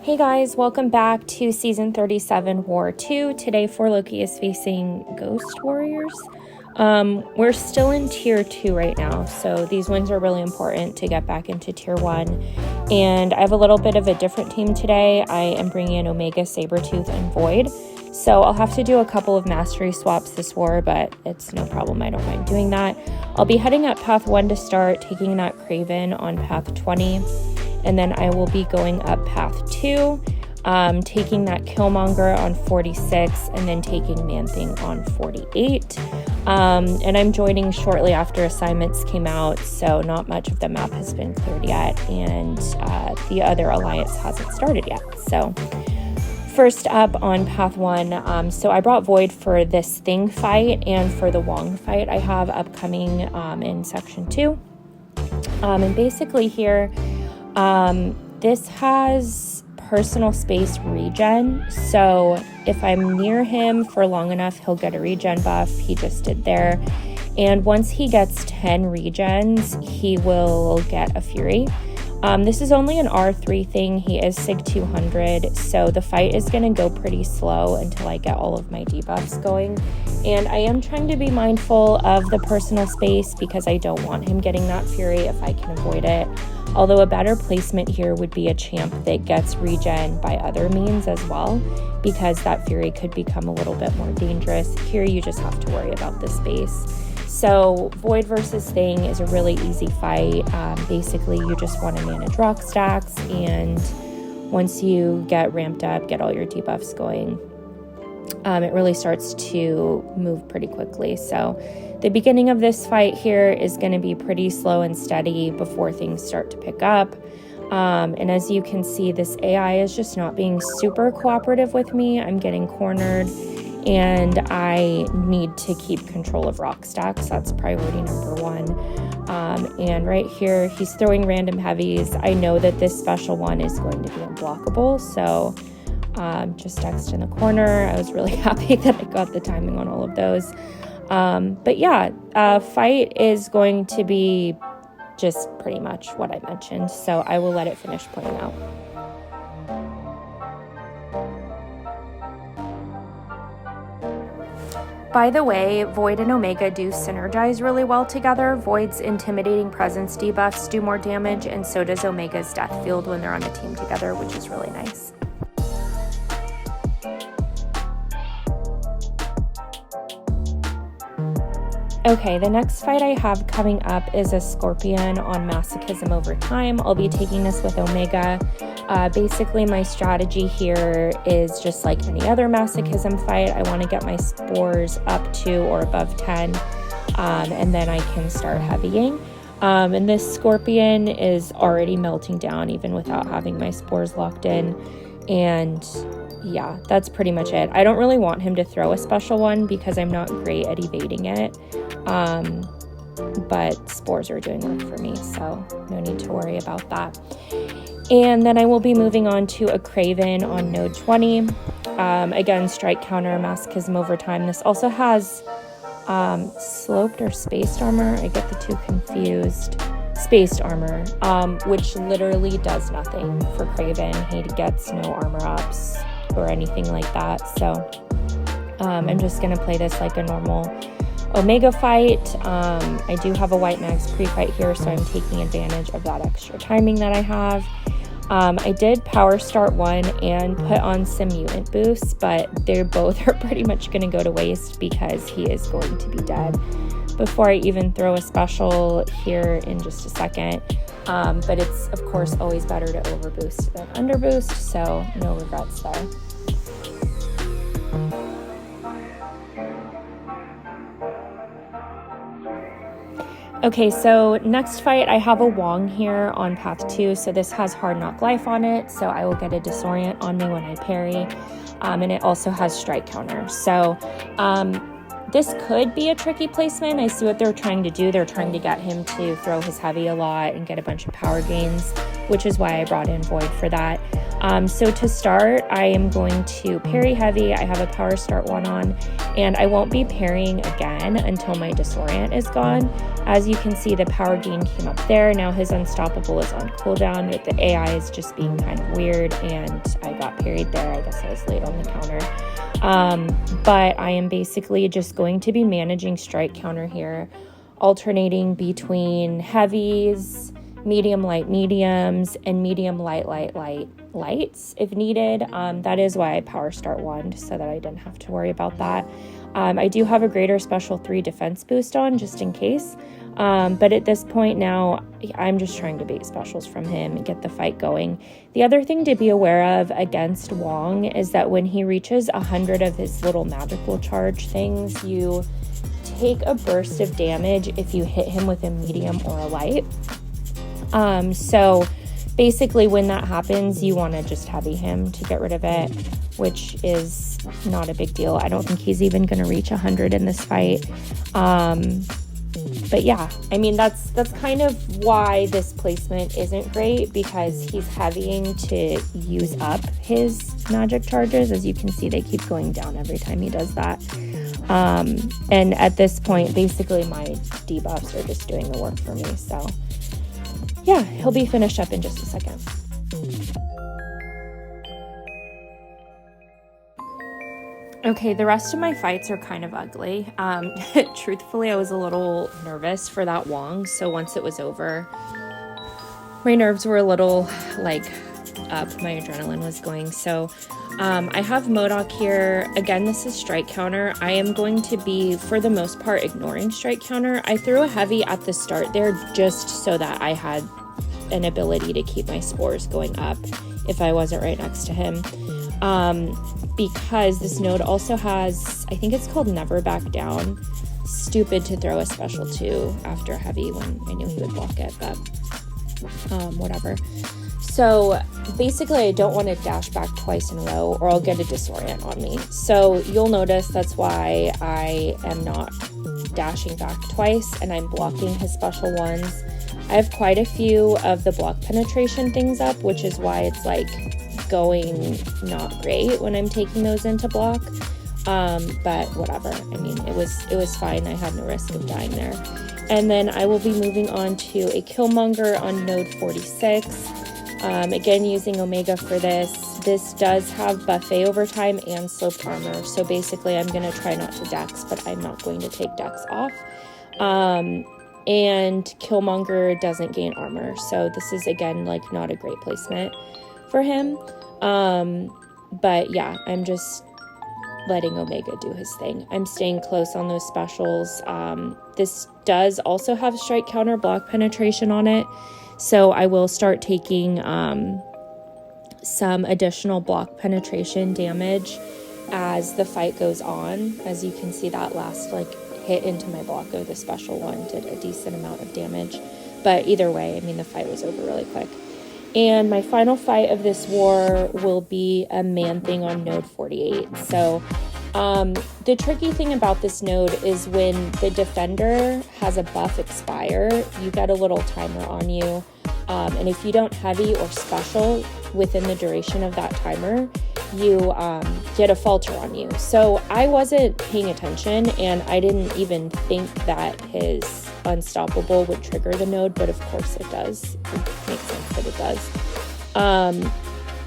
Hey guys, welcome back to Season 37, War 2. Today, 4 Loki is facing Ghost Warriors. We're still in Tier 2 right now, so these wins are really important to get back into Tier 1. And I have a little bit of a different team today. I am bringing in Omega, Sabretooth, and Void. So I'll have to do a couple of mastery swaps this war, but it's no problem. I don't mind doing that. I'll be heading up Path 1 to start, taking that Kraven on Path 20. And then I will be going up Path 2, taking that Killmonger on 46, and then taking Manthing on 48. And I'm joining shortly after assignments came out, so not much of the map has been cleared yet, and the other alliance hasn't started yet. So first up on Path 1, so I brought Void for this Thing fight and for the Wong fight I have upcoming in Section 2. And basically here, this has personal space regen, so if I'm near him for long enough, he'll get a regen buff. He just did there. And once he gets 10 regens, he will get a Fury. This is only an R3 thing. He is Sig 200, so the fight is going to go pretty slow until I get all of my debuffs going. And I am trying to be mindful of the personal space because I don't want him getting that Fury if I can avoid it. Although a better placement here would be a champ that gets regen by other means as well, because that Fury could become a little bit more dangerous. Here you just have to worry about the space. So Void versus Thing is a really easy fight. Basically, you just want to manage rock stacks, and once you get ramped up, get all your debuffs going, it really starts to move pretty quickly. So the beginning of this fight here is going to be pretty slow and steady before things start to pick up. And as you can see, this AI is just not being super cooperative with me. I'm getting cornered, and I need to keep control of rock stacks. That's priority number 1. And right here, he's throwing random heavies. I know that this special one is going to be unblockable, so just X'd in the corner. I was really happy that I got the timing on all of those. But yeah, fight is going to be just pretty much what I mentioned, so I will let it finish playing out. By the way, Void and Omega do synergize really well together. Void's intimidating presence debuffs do more damage, and so does Omega's death field when they're on a team together, which is really nice. Okay, the next fight I have coming up is a Scorpion on Masochism over time. I'll be taking this with Omega. Basically, my strategy here is just like any other Masochism fight. I want to get my spores up to or above 10, and then I can start heavying. And this Scorpion is already melting down even without having my spores locked in. And yeah, that's pretty much it. I don't really want him to throw a special one because I'm not great at evading it. But spores are doing work for me, so no need to worry about that. And then I will be moving on to a Kraven on node 20. Again, strike counter, Masochism over time. This also has sloped or spaced armor. I get the two confused. Spaced armor, which literally does nothing for Kraven. He gets no armor ups or anything like that. So I'm just going to play this like a normal Omega fight. I do have a White Mags pre-fight here, so I'm taking advantage of that extra timing that I have. I did power start 1 and put on some mutant boosts, but they both are pretty much going to go to waste because he is going to be dead before I even throw a special here in just a second. But it's, of course, always better to overboost than underboost, so no regrets there. Okay, so next fight, I have a Wong here on Path 2, so this has Hard Knock Life on it, so I will get a Disorient on me when I parry, and it also has Strike Counter. So this could be a tricky placement. I see what they're trying to do. They're trying to get him to throw his heavy a lot and get a bunch of power gains, which is why I brought in Void for that. So to start, I am going to parry heavy. I have a power start 1 on, and I won't be parrying again until my disorient is gone. As you can see, the power gain came up there. Now his unstoppable is on cooldown, with the AI is just being kind of weird, and I got parried there. I guess I was late on the counter. But I am basically just going to be managing strike counter here, alternating between heavies, medium light mediums, and medium lights if needed. That is why I power start 1, so that I didn't have to worry about that. I do have a greater special 3 defense boost on just in case, but at this point now I'm just trying to bait specials from him and get the fight going. The other thing to be aware of against Wong is that when he reaches 100 of his little magical charge things, you take a burst of damage if you hit him with a medium or a light. So basically when that happens, you want to just heavy him to get rid of it, which is not a big deal. I don't think he's even going to reach 100 in this fight. But yeah, I mean, that's kind of why this placement isn't great, because he's heavying to use up his magic charges. As you can see, they keep going down every time he does that. And at this point, basically my debuffs are just doing the work for me. So yeah, he'll be finished up in just a second. Okay, the rest of my fights are kind of ugly. Truthfully, I was a little nervous for that Wong, so once it was over, my nerves were a little, up. My adrenaline was going. So I have MODOK here. Again, this is strike counter. I am going to be, for the most part, ignoring strike counter. I threw a heavy at the start there just so that I had an ability to keep my spores going up if I wasn't right next to him. Because this node also has, I think it's called Never Back Down. Stupid to throw a special 2 after a heavy when I knew he would block it, but whatever. So basically I don't want to dash back twice in a row or I'll get a disorient on me. So you'll notice that's why I am not dashing back twice and I'm blocking his special ones. I have quite a few of the block penetration things up, which is why it's going not great when I'm taking those into block, but whatever. I mean, it was fine. I had no risk of dying there. And then I will be moving on to a Killmonger on node 46. Again, using Omega for this. This does have buffet over time and sloped armor, so basically I'm going to try not to dex, but I'm not going to take dex off. And Killmonger doesn't gain armor, so this is again not a great placement for him. But yeah, I'm just letting Omega do his thing. I'm staying close on those specials. This does also have strike counter block penetration on it, so I will start taking some additional block penetration damage as the fight goes on. As you can see, that last hit into my block of the special one did a decent amount of damage, but either way, I mean, the fight was over really quick. And my final fight of this war will be a Manthing on node 48. So the tricky thing about this node is when the defender has a buff expire, you get a little timer on you. And if you don't heavy or special within the duration of that timer, you get a falter on you. So I wasn't paying attention and I didn't even think that his unstoppable would trigger the node, but of course it does. It makes sense that it does.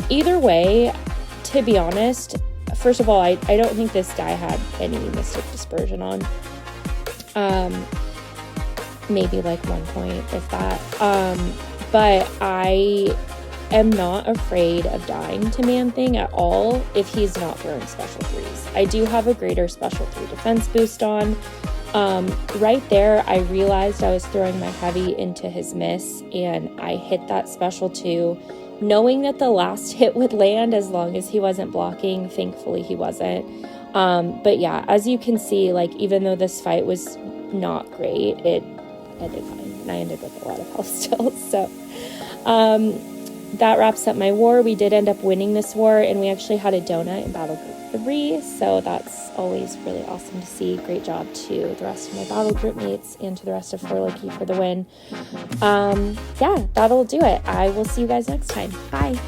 Either way, to be honest, first of all, I don't think this guy had any Mystic Dispersion on. Maybe 1 point, if that. But I am not afraid of dying to Man-Thing at all if he's not throwing special 3s. I do have a greater special 3 defense boost on. Right there, I realized I was throwing my heavy into his miss, and I hit that special 2, knowing that the last hit would land as long as he wasn't blocking. Thankfully, he wasn't. But yeah, as you can see, even though this fight was not great, it ended fine, and I ended with a lot of health still. So that wraps up my war. We did end up winning this war, and we actually had a donut in Battle Group 3, so that's always really awesome to see. Great job to the rest of my battle group mates and to the rest of Loki for the win. Yeah, that'll do it. I will see you guys next time. Bye.